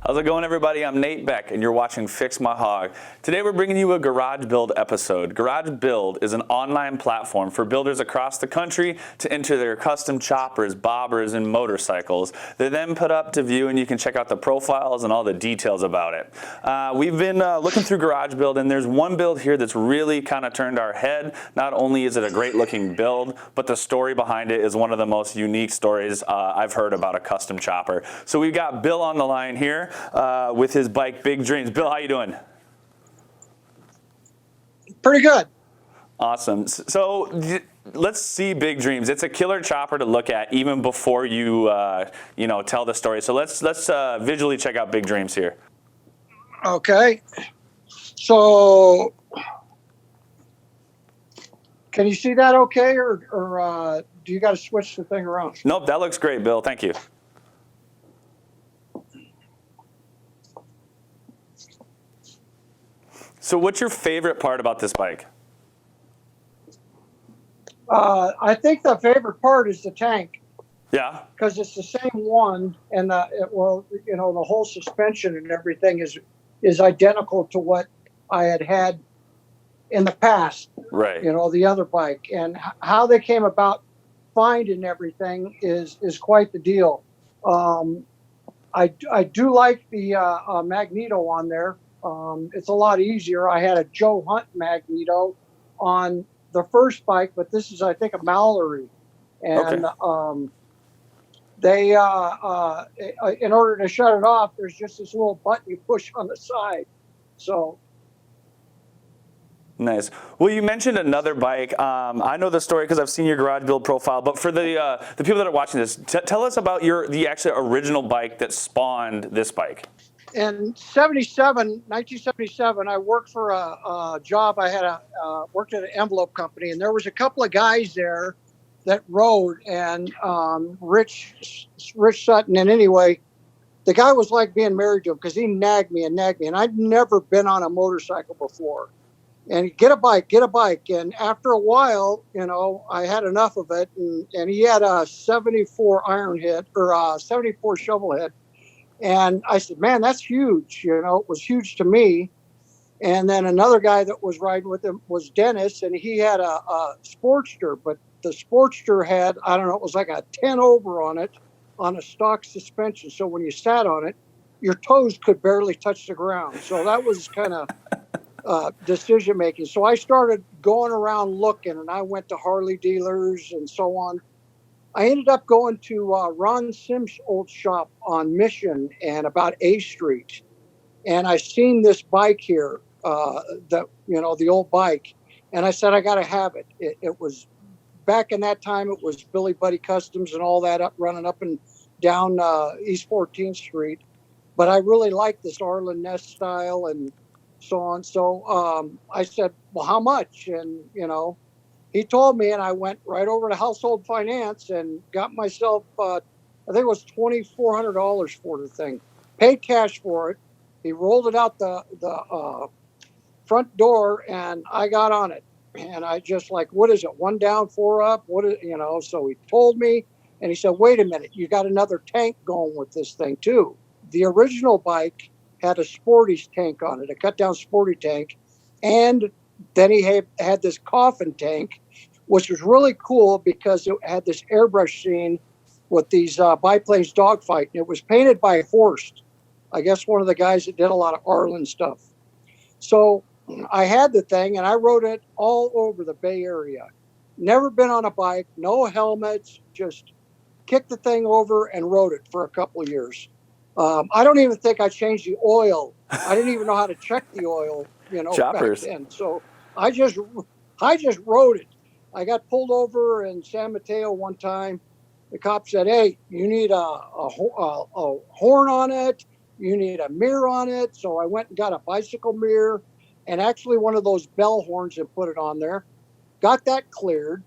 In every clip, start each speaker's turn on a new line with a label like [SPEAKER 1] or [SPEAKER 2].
[SPEAKER 1] How's it going, everybody? I'm Nate Beck, and you're watching Fix My Hog. Today we're bringing you a Garage Build episode. Garage Build is an online platform for builders across the country to enter their custom choppers, bobbers, and motorcycles. They're then put up to view, and you can check out the profiles and all the details about it. We've been looking through Garage Build, and there's one build here that's really kind of turned our head. Not only is it a great looking build, but the story behind it is one of the most unique stories I've heard about a custom chopper. So we've got Bill on the line here with his bike, Big Dreams. Bill, how you doing?
[SPEAKER 2] Pretty good.
[SPEAKER 1] Awesome. So let's see Big Dreams. It's a killer chopper to look at even before you tell the story. So let's visually check out Big Dreams here.
[SPEAKER 2] Okay. So can you see that okay, or do you got to switch the thing around?
[SPEAKER 1] Nope, that looks great, Bill. Thank you. So what's your favorite part about this bike?
[SPEAKER 2] I think the favorite part is the tank.
[SPEAKER 1] Yeah.
[SPEAKER 2] Because it's the same one, and the whole suspension and everything is identical to what I had in the past.
[SPEAKER 1] Right.
[SPEAKER 2] The other bike, and how they came about finding everything is quite the deal. I do like the magneto on there. It's a lot easier. I had a Joe Hunt magneto on the first bike, but this is, I think, a Mallory. And okay. They, in order to shut it off, there's just this little button you push on the side. So.
[SPEAKER 1] Nice. Well, you mentioned another bike. I know the story because I've seen your Garage Build profile. But for the people that are watching this, tell us about the actual original bike that spawned this bike.
[SPEAKER 2] In 1977, I worked for a job. I had worked at an envelope company, and there was a couple of guys there that rode, and Rich Sutton. And anyway, the guy was like being married to him because he nagged me, and I'd never been on a motorcycle before. And get a bike. And after a while, I had enough of it, and he had a 74 iron head or a 74 shovel head. And I said, man, that's huge. It was huge to me. And then another guy that was riding with him was Dennis, and he had a Sportster, but the Sportster had, I don't know, it was like a 10 over on it on a stock suspension. So when you sat on it, your toes could barely touch the ground. So that was kind of decision making. So I started going around looking, and I went to Harley dealers and so on. I ended up going to Ron Sims' old shop on Mission and about A Street. And I seen this bike here, the old bike. And I said, I got to have it. It was back in that time, it was Billy Buddy Customs and all that running up and down East 14th Street. But I really liked this Arlen Ness style and so on. So I said, well, how much? And, he told me, and I went right over to Household Finance and got myself, I think it was $2,400 for the thing. Paid cash for it. He rolled it out the front door, and I got on it. And I just like, what is it? 1 down, 4 up? What is, So he told me, and he said, wait a minute, you got another tank going with this thing too. The original bike had a Sporty's tank on it, a cut down Sporty tank, and then he had this coffin tank, which was really cool because it had this airbrush scene with these biplanes dogfighting. It was painted by Horst, I guess one of the guys that did a lot of Arlen stuff. So I had the thing, and I rode it all over the Bay Area. Never been on a bike, no helmets, just kicked the thing over and rode it for a couple of years. I don't even think I changed the oil. I didn't even know how to check the oil,
[SPEAKER 1] Choppers.
[SPEAKER 2] back then. So I just rode it. I got pulled over in San Mateo one time. The cop said, hey, you need a horn on it. You need a mirror on it. So I went and got a bicycle mirror and actually one of those bell horns and put it on there. Got that cleared.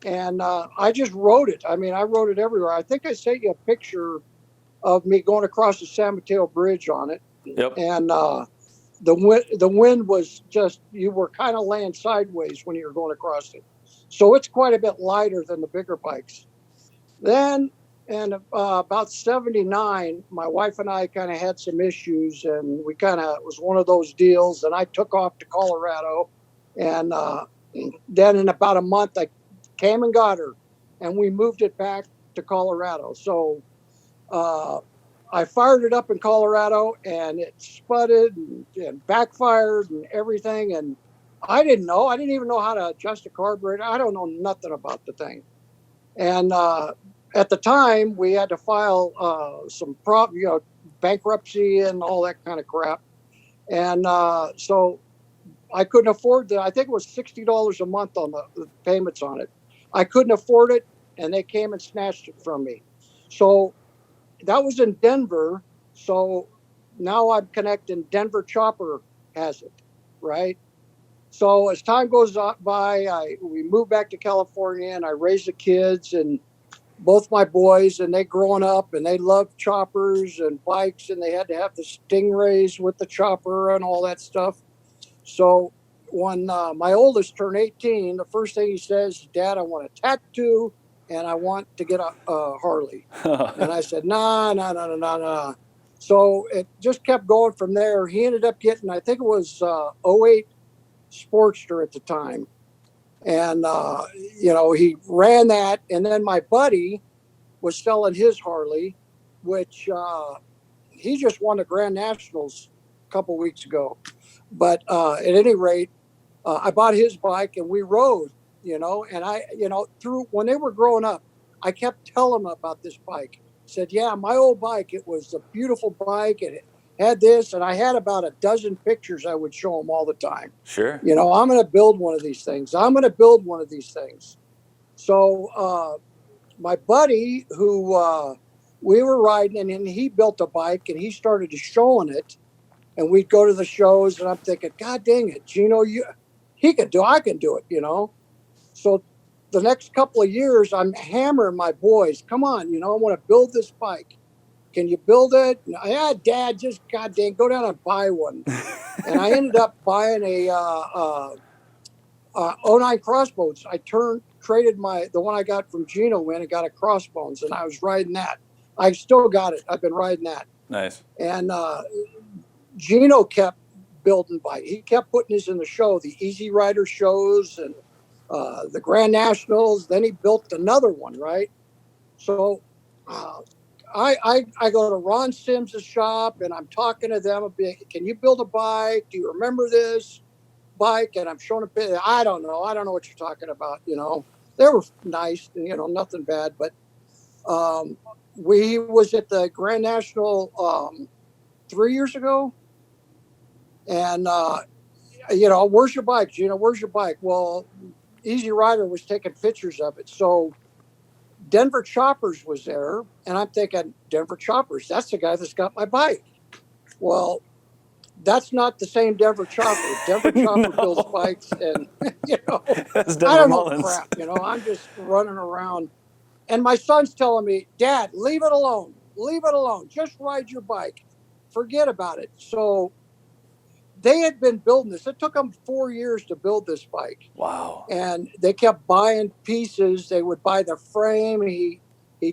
[SPEAKER 2] And I just rode it. I mean, I rode it everywhere. I think I sent you a picture of me going across the San Mateo Bridge on it.
[SPEAKER 1] Yep.
[SPEAKER 2] And the wind was just, you were kind of laying sideways when you were going across it. So it's quite a bit lighter than the bigger bikes. Then And about 79, my wife and I kind of had some issues, and we kind of, it was one of those deals. And I took off to Colorado. And then in about a month, I came and got her, and we moved it back to Colorado. So uh, I fired it up in Colorado, and it spudded and backfired and everything. And I didn't know. I didn't even know how to adjust a carburetor. I don't know nothing about the thing. And at the time, we had to file some bankruptcy and all that kind of crap. And so I couldn't afford I think it was $60 a month on the payments on it. I couldn't afford it, and they came and snatched it from me. So that was in Denver. So now I'm connecting. Denver Chopper has it, right? So as time goes by, we moved back to California, and I raised the kids and both my boys, and they growing up, and they loved choppers and bikes, and they had to have the Stingrays with the chopper and all that stuff. So when my oldest turned 18, the first thing he says, "Dad, I want a tattoo, and I want to get a Harley." And I said, "Nah, nah, nah, nah, nah, nah." So it just kept going from there. He ended up getting, I think it was '08 Sportster at the time. And, he ran that. And then my buddy was selling his Harley, which he just won the Grand Nationals a couple weeks ago. But at any rate, I bought his bike, and we rode, and through when they were growing up, I kept telling them about this bike. Said, yeah, my old bike, it was a beautiful bike, and it had this, and I had about a dozen pictures I would show them all the time.
[SPEAKER 1] Sure.
[SPEAKER 2] I'm going to build one of these things. I'm going to build one of these things. So my buddy, who we were riding, and he built a bike, and he started showing it, and we'd go to the shows, and I'm thinking, God dang it, Gino, I can do it. So the next couple of years, I'm hammering my boys. Come on, I want to build this bike. Can you build it? Yeah, Dad, just God dang, go down and buy one. And I ended up buying a '09 Crossbones. I traded the one I got from Gino in and got a Crossbones, and I was riding that. I still got it. I've been riding that.
[SPEAKER 1] Nice.
[SPEAKER 2] And Gino kept building bike. He kept putting his in the show, the Easy Rider shows and the Grand Nationals. Then he built another one, right? So I go to Ron Sims' shop, and I'm talking to them a bit. Can you build a bike? Do you remember this bike? And I'm showing a bit. I don't know what you're talking about. They were nice, nothing bad. But we was at the Grand National 3 years ago. And, where's your bike, Gino? Where's your bike? Well, Easy Rider was taking pictures of it. So Denver Choppers was there. And I'm thinking, Denver Choppers, that's the guy that's got my bike. Well, that's not the same Denver Chopper. Denver Chopper
[SPEAKER 1] No.
[SPEAKER 2] builds bikes, and,
[SPEAKER 1] That's
[SPEAKER 2] I don't
[SPEAKER 1] Mullins.
[SPEAKER 2] know crap. I'm just running around. And my son's telling me, Dad, leave it alone. Leave it alone. Just ride your bike. Forget about it. So they had been building this. It took them 4 years to build this bike.
[SPEAKER 1] Wow.
[SPEAKER 2] And they kept buying pieces. They would buy the frame. He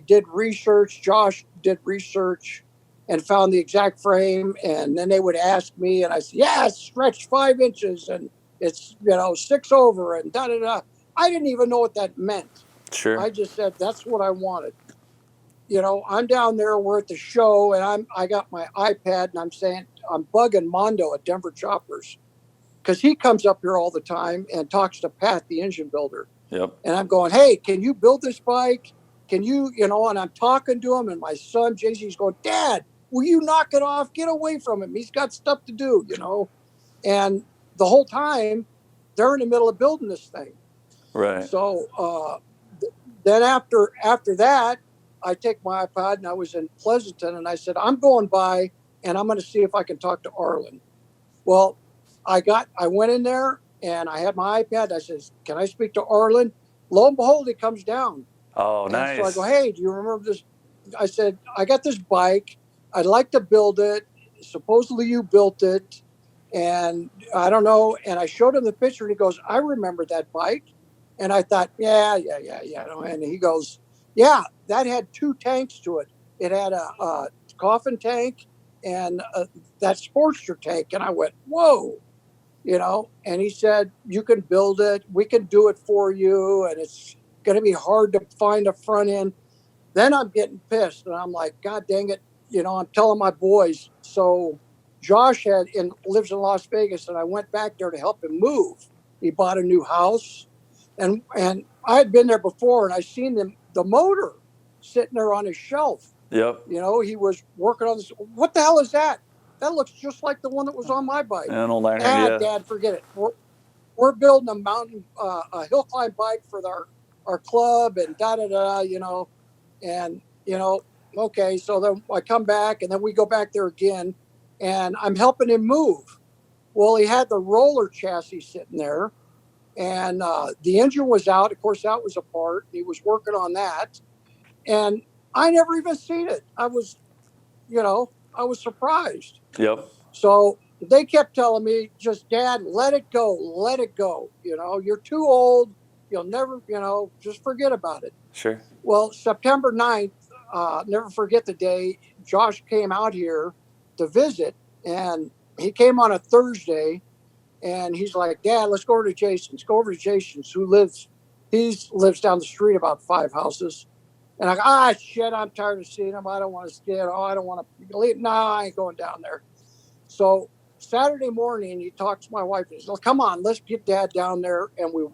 [SPEAKER 2] did research. Josh did research and found the exact frame. And then they would ask me, and I said, yeah, it's stretched 5 inches, and it's, 6 over, and da-da-da. I didn't even know what that meant.
[SPEAKER 1] Sure.
[SPEAKER 2] I just said, that's what I wanted. I'm down there, we're at the show, and I got my iPad, and I'm saying, I'm bugging Mondo at Denver Choppers, because he comes up here all the time and talks to Pat, the engine builder.
[SPEAKER 1] Yep.
[SPEAKER 2] And I'm going, hey, can you build this bike? Can you, and I'm talking to him, and my son, JC's going, Dad, will you knock it off? Get away from him. He's got stuff to do, And the whole time, they're in the middle of building this thing.
[SPEAKER 1] Right.
[SPEAKER 2] So then after that, I take my iPod, and I was in Pleasanton, and I said, I'm going by, and I'm going to see if I can talk to Arlen. Well, I went in there, and I had my iPad. I said, can I speak to Arlen? Lo and behold, he comes down.
[SPEAKER 1] Oh, nice.
[SPEAKER 2] So I go, hey, do you remember this? I said, I got this bike. I'd like to build it. Supposedly you built it. And I don't know. And I showed him the picture, and he goes, I remember that bike. And I thought, yeah. And he goes, Yeah, that had 2 tanks to it. It had a coffin tank and that Sportster tank. And I went, whoa, and he said, you can build it. We can do it for you. And it's going to be hard to find a front end. Then I'm getting pissed and I'm like, God dang it. I'm telling my boys. So Josh lives in Las Vegas, and I went back there to help him move. He bought a new house, and I had been there before, and I seen the motor sitting there on his shelf.
[SPEAKER 1] Yep.
[SPEAKER 2] He was working on this. What the hell is that? That looks just like the one that was on my bike.
[SPEAKER 1] An old iron, yeah.
[SPEAKER 2] Dad, forget it. We're building a hill climb bike for our club, and and okay. So then I come back, and then we go back there again, and I'm helping him move. Well, he had the roller chassis sitting there, and the engine was out. Of course, that was apart. He was working on that, and I never even seen it. I was surprised.
[SPEAKER 1] Yep.
[SPEAKER 2] So they kept telling me, just, Dad, let it go. Let it go. You're too old. You'll never, just forget about it.
[SPEAKER 1] Sure.
[SPEAKER 2] Well, September 9th, never forget the day, Josh came out here to visit, and he came on a Thursday, and he's like, Dad, let's go over to Jason's. Go over to Jason's, he lives down the street about 5 houses. And I go, shit, I'm tired of seeing him. I don't want to see it. I don't want to leave. No, I ain't going down there. So Saturday morning, he talks to my wife. He says, come on, let's get Dad down there. And we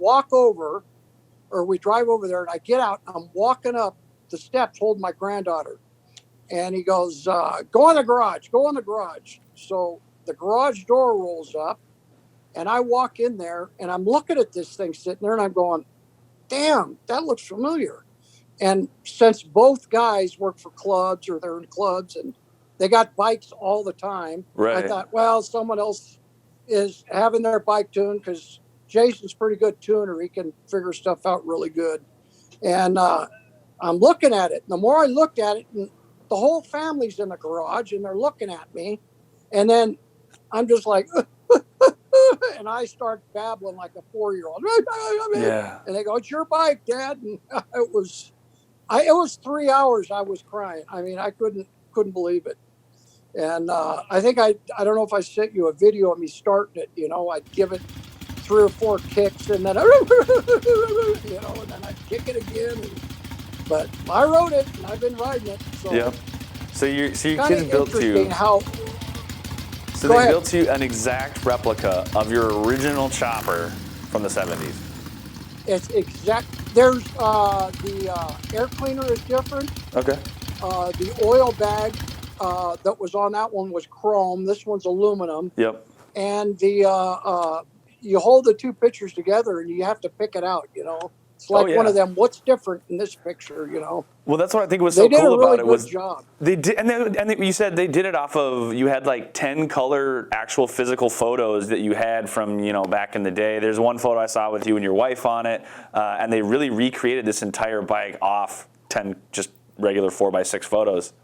[SPEAKER 2] drive over there, and I get out. I'm walking up the steps holding my granddaughter. And he goes, go in the garage, go in the garage. So the garage door rolls up, and I walk in there, and I'm looking at this thing sitting there, and I'm going, damn, that looks familiar. And since both guys work for clubs, or they're in clubs, and they got bikes all the time,
[SPEAKER 1] right,
[SPEAKER 2] I thought, well, someone else is having their bike tuned, because Jason's a pretty good tuner. He can figure stuff out really good. And I'm looking at it. And the more I looked at it, and the whole family's in the garage, and they're looking at me. And then I'm just like, and I start babbling like a 4-year-old.
[SPEAKER 1] Yeah.
[SPEAKER 2] And they go, it's your bike, Dad. And it was 3 hours I was crying. I mean, I couldn't believe it. And I think I don't know if I sent you a video of me starting it. I'd give it 3 or 4 kicks, and then and then I'd kick it again. But I rode it, and I've been riding it. So
[SPEAKER 1] yeah. So your kids built you. So they built you an exact replica of your original chopper from the 70s.
[SPEAKER 2] It's exact. There's the air cleaner is different.
[SPEAKER 1] Okay.
[SPEAKER 2] The oil bag that was on that one was chrome. This one's aluminum.
[SPEAKER 1] Yep.
[SPEAKER 2] And the you hold the 2 pictures together, and you have to pick it out. It's like one of them. What's different in this picture?
[SPEAKER 1] Well, that's what I think was so cool about it. Was
[SPEAKER 2] job.
[SPEAKER 1] They did, and you said they did it off of. You had like 10 color actual physical photos that you had from back in the day. There's one photo I saw with you and your wife on it, and they really recreated this entire bike off 10 just regular 4x6 photos.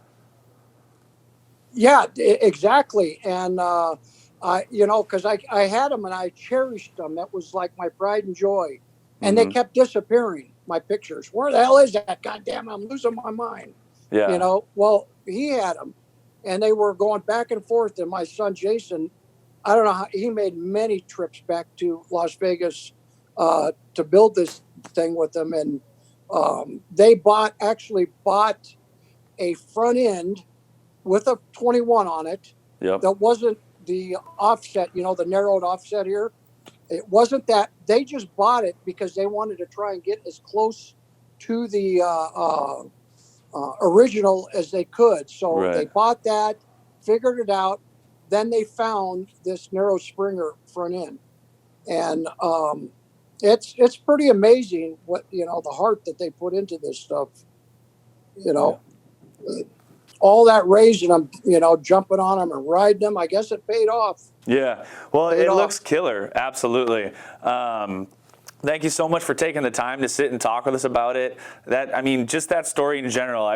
[SPEAKER 2] Yeah, exactly. And because I had them and I cherished them. That was like my pride and joy. And they kept disappearing, my pictures. Where the hell is that? Goddamn, I'm losing my mind.
[SPEAKER 1] Yeah.
[SPEAKER 2] Well, he had them, and they were going back and forth. And my son Jason, I don't know how, he made many trips back to Las Vegas to build this thing with them. And they actually bought a front end with a 21 on it.
[SPEAKER 1] Yep.
[SPEAKER 2] That wasn't the offset, the narrowed offset here. It wasn't that. They just bought it because they wanted to try and get as close to the original as they could. So They bought that, figured it out. Then they found this narrow Springer front end. And it's pretty amazing what, the heart that they put into this stuff. All that raising them, jumping on them and riding them, I guess it paid off.
[SPEAKER 1] Yeah. Well, it looks killer. Absolutely. Thank you so much for taking the time to sit and talk with us about it. Just that story in general.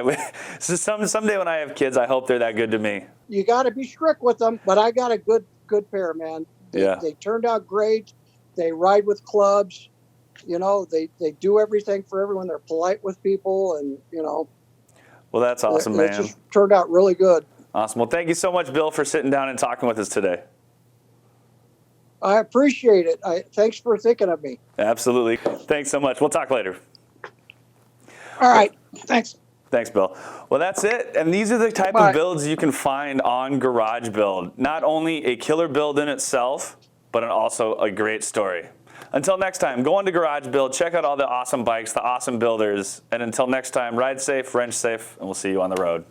[SPEAKER 1] Someday when I have kids, I hope they're that good to me.
[SPEAKER 2] You got to be strict with them, but I got a good pair, man. They turned out great. They ride with clubs. they do everything for everyone. They're polite with people, and
[SPEAKER 1] Well, that's awesome,
[SPEAKER 2] it
[SPEAKER 1] man.
[SPEAKER 2] just turned out really good.
[SPEAKER 1] Awesome. Well, thank you so much, Bill, for sitting down and talking with us today.
[SPEAKER 2] I appreciate it. Thanks for thinking of me.
[SPEAKER 1] Absolutely. Thanks so much. We'll talk later.
[SPEAKER 2] All right. Thanks.
[SPEAKER 1] Thanks, Bill. Well, that's it. And these are the type
[SPEAKER 2] Bye.
[SPEAKER 1] of builds you can find on Garage Build. Not only a killer build in itself, but also a great story. Until next time, go on to Garage Build, check out all the awesome bikes, the awesome builders. And until next time, ride safe, wrench safe, and we'll see you on the road.